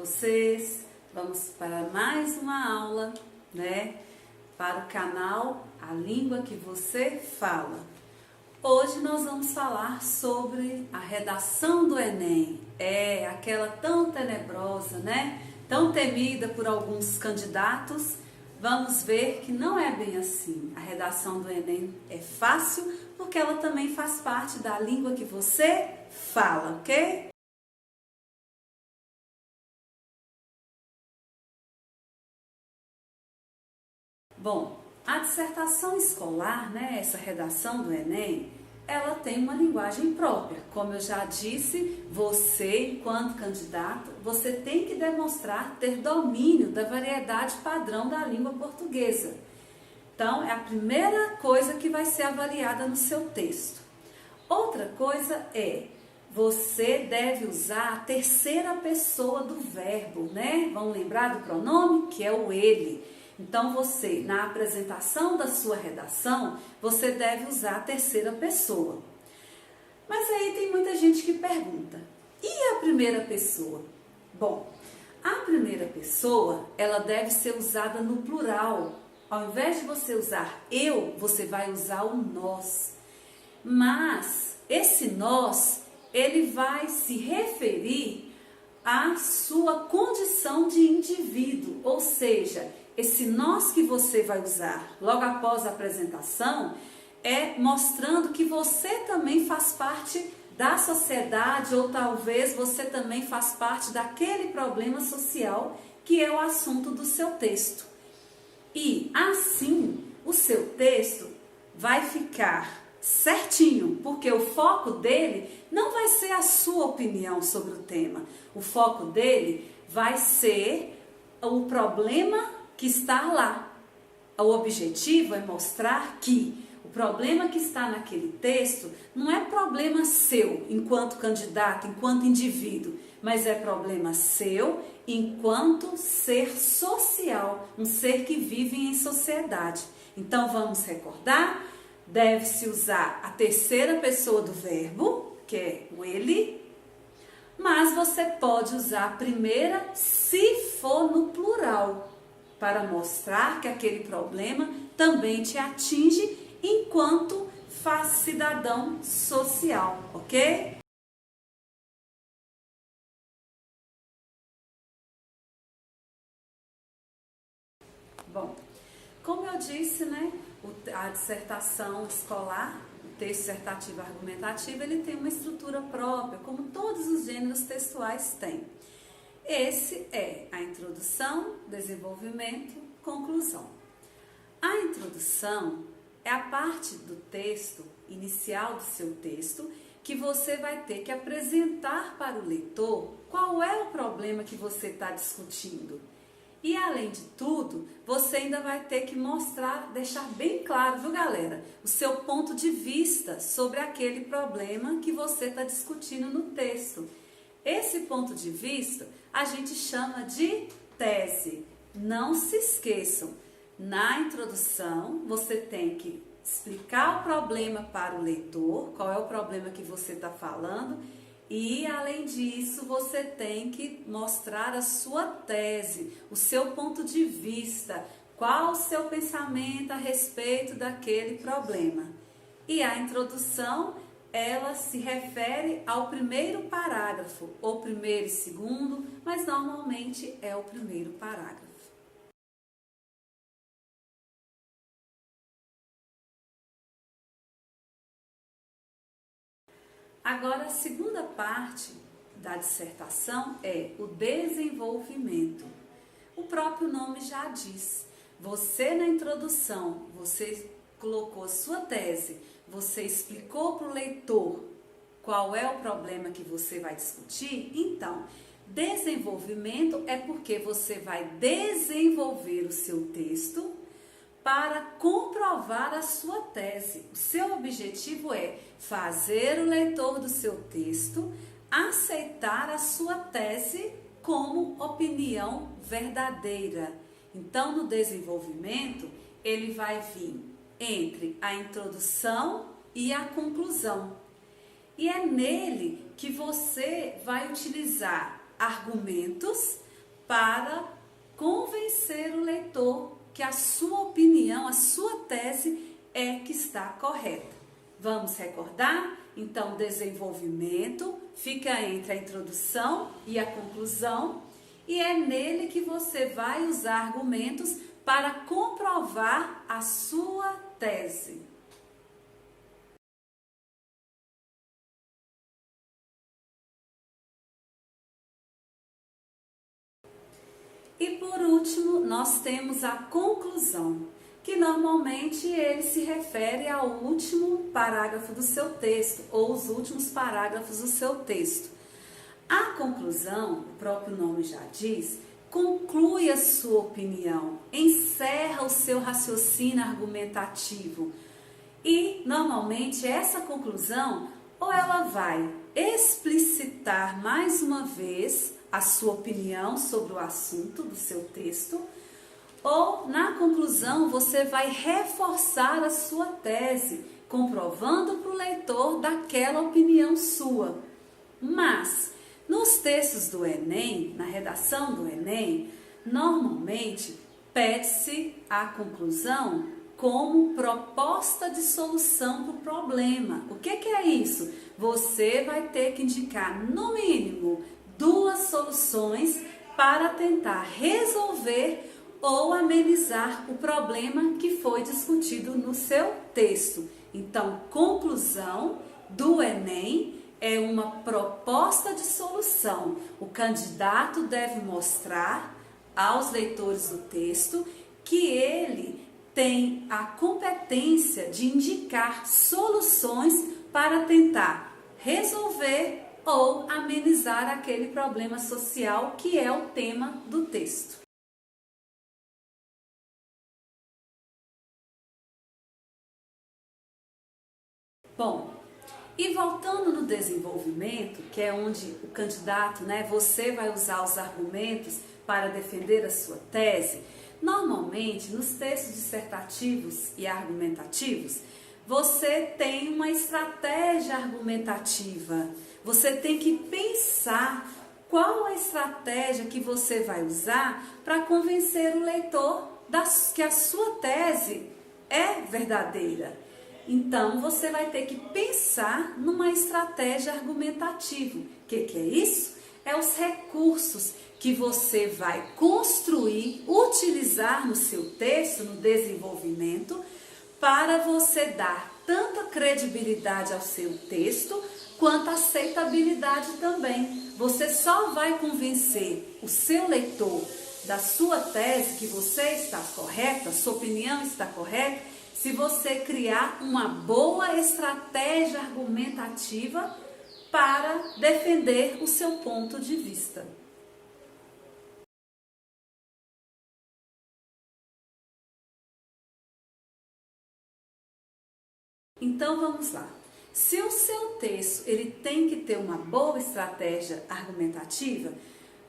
vocês? Vamos para mais uma aula, para o canal A Língua que Você Fala. Hoje nós vamos falar sobre a redação do Enem. É aquela tão tenebrosa, tão temida por alguns candidatos. Vamos ver que não é bem assim. A redação do Enem é fácil porque ela também faz parte da língua que você fala, ok? Bom, a dissertação escolar, essa redação do Enem, ela tem uma linguagem própria. Como eu já disse, você, enquanto candidato, você tem que demonstrar ter domínio da variedade padrão da língua portuguesa. Então, é a primeira coisa que vai ser avaliada no seu texto. Outra coisa é, você deve usar a terceira pessoa do verbo, Vamos lembrar do pronome, que é o ele. Então, você, na apresentação da sua redação, você deve usar a terceira pessoa. Mas aí tem muita gente que pergunta, e a primeira pessoa? Bom, a primeira pessoa, ela deve ser usada no plural. Ao invés de você usar eu, você vai usar o nós. Mas esse nós, ele vai se referir à sua condição de indivíduo, ou seja, esse nós que você vai usar logo após a apresentação é mostrando que você também faz parte da sociedade ou talvez você também faz parte daquele problema social que é o assunto do seu texto. E assim o seu texto vai ficar certinho, porque o foco dele não vai ser a sua opinião sobre o tema. O foco dele vai ser o problema que está lá. O objetivo é mostrar que o problema que está naquele texto não é problema seu enquanto candidato, enquanto indivíduo, mas é problema seu enquanto ser social, um ser que vive em sociedade. Então vamos recordar, deve-se usar a terceira pessoa do verbo, que é o ele, mas você pode usar a primeira se for no plural, para mostrar que aquele problema também te atinge enquanto cidadão social, ok? Bom, como eu disse, a dissertação escolar, o texto dissertativo argumentativo, ele tem uma estrutura própria, como todos os gêneros textuais têm. Esse é a introdução, desenvolvimento, conclusão. A introdução é a parte do texto, inicial do seu texto, que você vai ter que apresentar para o leitor qual é o problema que você está discutindo. E além de tudo, você ainda vai ter que mostrar, deixar bem claro, viu galera, o seu ponto de vista sobre aquele problema que você está discutindo no texto. Esse ponto de vista a gente chama de tese. Não se esqueçam, na introdução você tem que explicar o problema para o leitor, qual é o problema que você está falando, e além disso você tem que mostrar a sua tese, o seu ponto de vista, qual o seu pensamento a respeito daquele problema. E a introdução, ela se refere ao primeiro parágrafo, ou primeiro e segundo, mas normalmente é o primeiro parágrafo. Agora, a segunda parte da dissertação é o desenvolvimento. O próprio nome já diz. Você, na introdução, você colocou a sua tese, você explicou para o leitor qual é o problema que você vai discutir. Então, desenvolvimento é porque você vai desenvolver o seu texto para comprovar a sua tese. O seu objetivo é fazer o leitor do seu texto aceitar a sua tese como opinião verdadeira. Então, no desenvolvimento, ele vai vir entre a introdução e a conclusão. E é nele que você vai utilizar argumentos para convencer o leitor que a sua opinião, a sua tese é que está correta. Vamos recordar? Então, desenvolvimento fica entre a introdução e a conclusão, e é nele que você vai usar argumentos para comprovar a sua tese. E por último, nós temos a conclusão, que normalmente ele se refere ao último parágrafo do seu texto, ou os últimos parágrafos do seu texto. A conclusão, o próprio nome já diz, conclui a sua opinião, encerra o seu raciocínio argumentativo. E, normalmente, essa conclusão, ou ela vai explicitar mais uma vez a sua opinião sobre o assunto do seu texto, ou, na conclusão, você vai reforçar a sua tese, comprovando para o leitor daquela opinião sua. Mas, nos textos do Enem, na redação do Enem, normalmente pede-se a conclusão como proposta de solução para o problema. O que é isso? Você vai ter que indicar, no mínimo, 2 soluções para tentar resolver ou amenizar o problema que foi discutido no seu texto. Então, conclusão do Enem é uma proposta de solução. O candidato deve mostrar aos leitores do texto que ele tem a competência de indicar soluções para tentar resolver ou amenizar aquele problema social que é o tema do texto. Bom, e voltando no desenvolvimento, que é onde o candidato, você vai usar os argumentos para defender a sua tese, normalmente nos textos dissertativos e argumentativos, você tem uma estratégia argumentativa. Você tem que pensar qual a estratégia que você vai usar para convencer o leitor que a sua tese é verdadeira. Então, você vai ter que pensar numa estratégia argumentativa. O que é isso? É os recursos que você vai construir, utilizar no seu texto, no desenvolvimento, para você dar tanta credibilidade ao seu texto, quanto aceitabilidade também. Você só vai convencer o seu leitor da sua tese, que você está correta, sua opinião está correta, se você criar uma boa estratégia argumentativa para defender o seu ponto de vista. Então vamos lá. Se o seu texto ele tem que ter uma boa estratégia argumentativa,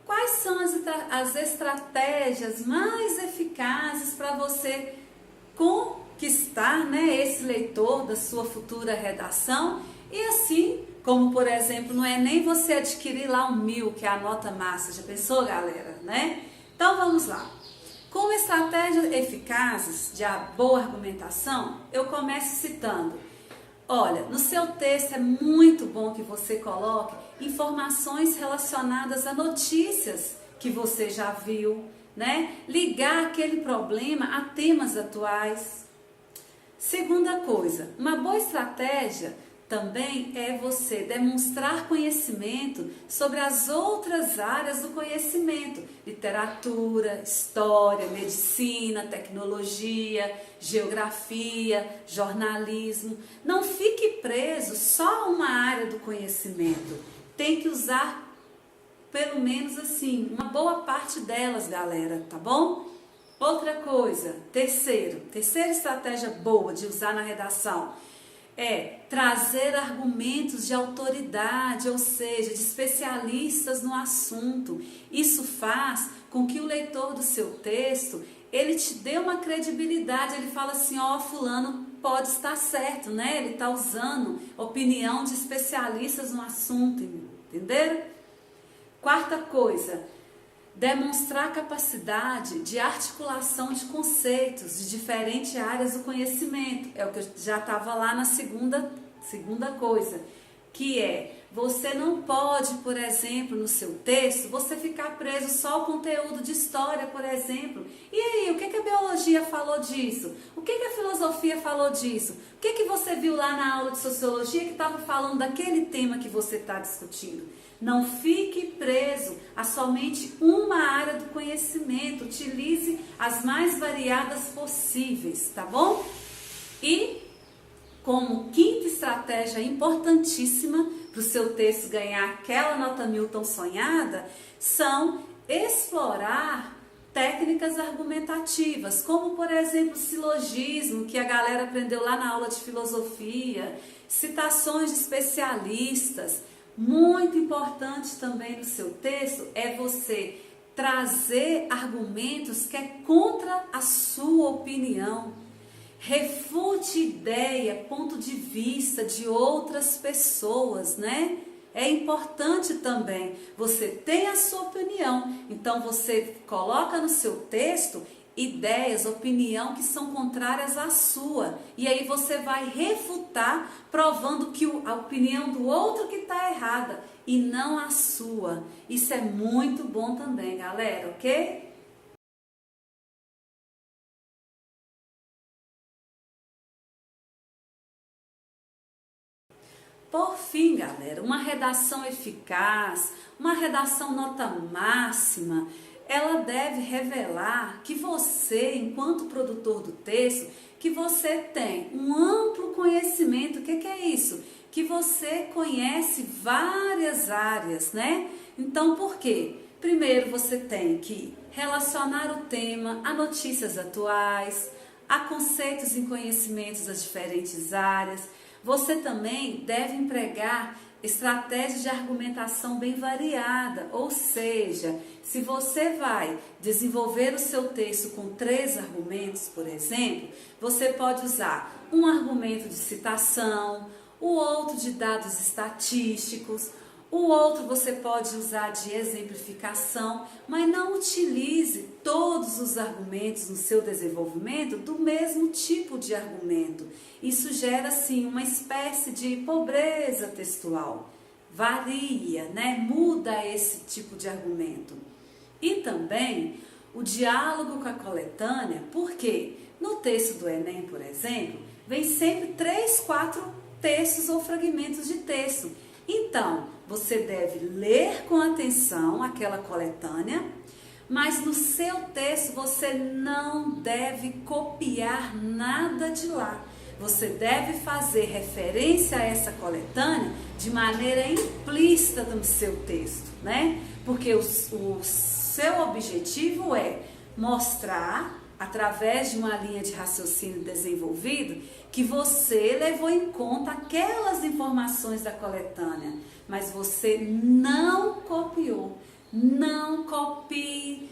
quais são as estratégias mais eficazes para você conquistar, esse leitor da sua futura redação e assim, como por exemplo, não é nem você adquirir lá um 1000, que é a nota máxima, já pensou, galera, Então vamos lá. Como estratégias eficazes de boa argumentação, eu começo citando: olha, no seu texto é muito bom que você coloque informações relacionadas a notícias que você já viu, Ligar aquele problema a temas atuais. Segunda coisa, uma boa estratégia também é você demonstrar conhecimento sobre as outras áreas do conhecimento: literatura, história, medicina, tecnologia, geografia, jornalismo. Não fique preso só a uma área do conhecimento. Tem que usar pelo menos assim, uma boa parte delas, galera, tá bom? Outra coisa, terceira estratégia boa de usar na redação é trazer argumentos de autoridade, ou seja, de especialistas no assunto. Isso faz com que o leitor do seu texto, ele te dê uma credibilidade, ele fala assim: ó, fulano pode estar certo, Ele está usando opinião de especialistas no assunto, entenderam? Quarta coisa, demonstrar capacidade de articulação de conceitos de diferentes áreas do conhecimento. É o que eu já estava lá na segunda coisa, que é, você não pode, por exemplo, no seu texto, você ficar preso só ao conteúdo de história, por exemplo. E aí, o que a biologia falou disso? O que a filosofia falou disso? O que você viu lá na aula de sociologia que estava falando daquele tema que você está discutindo? Não fique preso a somente uma área do conhecimento. Utilize as mais variadas possíveis, tá bom? E como quinta estratégia importantíssima para o seu texto ganhar aquela nota mil tão sonhada, são explorar técnicas argumentativas, como por exemplo silogismo, que a galera aprendeu lá na aula de filosofia, citações de especialistas. Muito importante também no seu texto é você trazer argumentos que é contra a sua opinião. Refute ideia, ponto de vista de outras pessoas, né? É importante também, você tem a sua opinião, então você coloca no seu texto ideias, opinião que são contrárias à sua, e aí você vai refutar, provando que a opinião do outro que está errada e não a sua. Isso é muito bom também, galera, ok? Por fim, galera, uma redação eficaz, uma redação nota máxima, ela deve revelar que você, enquanto produtor do texto, que você tem um amplo conhecimento. O que é isso? Que você conhece várias áreas, né? Então, por quê? Primeiro, você tem que relacionar o tema a notícias atuais, a conceitos e conhecimentos das diferentes áreas. Você também deve empregar estratégias de argumentação bem variada, ou seja, se você vai desenvolver o seu texto com 3 argumentos, por exemplo, você pode usar um argumento de citação, o outro de dados estatísticos, o outro você pode usar de exemplificação, mas não utilize todos os argumentos no seu desenvolvimento do mesmo tipo de argumento. Isso gera, sim, uma espécie de pobreza textual. Varia, né? Muda esse tipo de argumento. E também o diálogo com a coletânea, porque no texto do Enem, por exemplo, vem sempre 3, 4 textos ou fragmentos de texto. Então, você deve ler com atenção aquela coletânea, mas no seu texto você não deve copiar nada de lá. Você deve fazer referência a essa coletânea de maneira implícita no seu texto, né? Porque o seu objetivo é mostrar, através de uma linha de raciocínio desenvolvido, que você levou em conta aquelas informações da coletânea, mas você não copiou. Não copie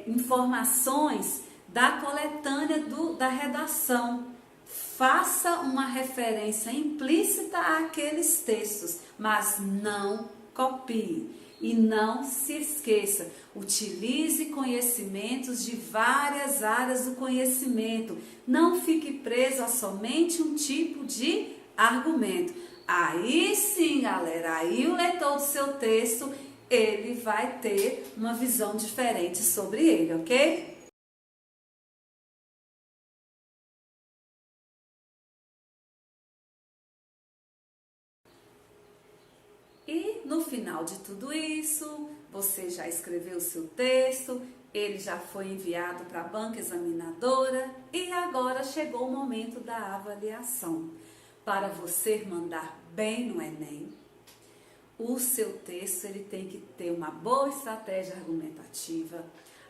informações da coletânea da redação. Faça uma referência implícita àqueles textos, mas não copie. E não se esqueça, utilize conhecimentos de várias áreas do conhecimento. Não fique preso a somente um tipo de argumento. Aí sim, galera, aí o leitor do seu texto, ele vai ter uma visão diferente sobre ele, ok? E no final de tudo isso, você já escreveu o seu texto, ele já foi enviado para a banca examinadora e agora chegou o momento da avaliação. Para você mandar bem no Enem, o seu texto ele tem que ter uma boa estratégia argumentativa,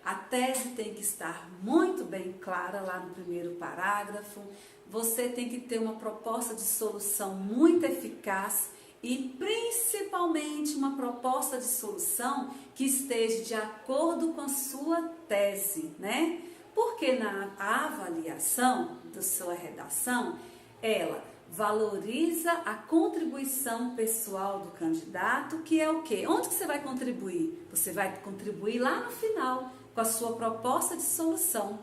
a tese tem que estar muito bem clara lá no primeiro parágrafo, você tem que ter uma proposta de solução muito eficaz e principalmente uma proposta de solução que esteja de acordo com a sua tese, né? Porque na avaliação da sua redação, ela valoriza a contribuição pessoal do candidato, que é o quê? Onde que você vai contribuir? Você vai contribuir lá no final, com a sua proposta de solução.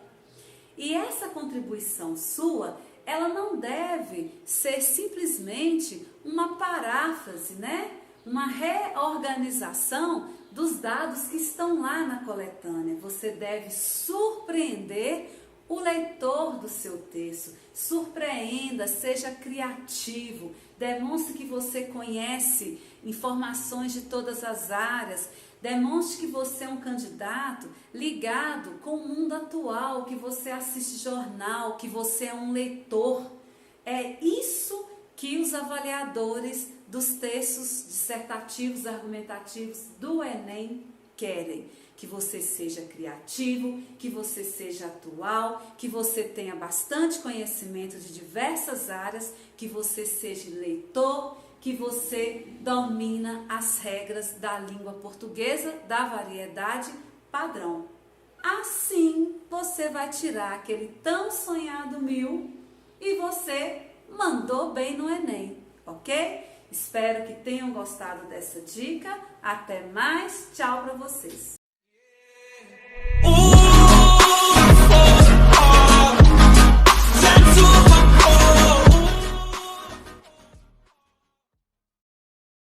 E essa contribuição sua, ela não deve ser simplesmente uma paráfrase, né? Uma reorganização dos dados que estão lá na coletânea. Você deve surpreender o leitor do seu texto. Surpreenda, seja criativo, demonstre que você conhece informações de todas as áreas, demonstre que você é um candidato ligado com o mundo atual, que você assiste jornal, que você é um leitor. É isso que os avaliadores dos textos dissertativos, argumentativos do Enem querem. Que você seja criativo, que você seja atual, que você tenha bastante conhecimento de diversas áreas, que você seja leitor, que você domina as regras da língua portuguesa, da variedade padrão. Assim, você vai tirar aquele tão sonhado 1000 e você mandou bem no Enem, ok? Espero que tenham gostado dessa dica. Até mais, tchau para vocês!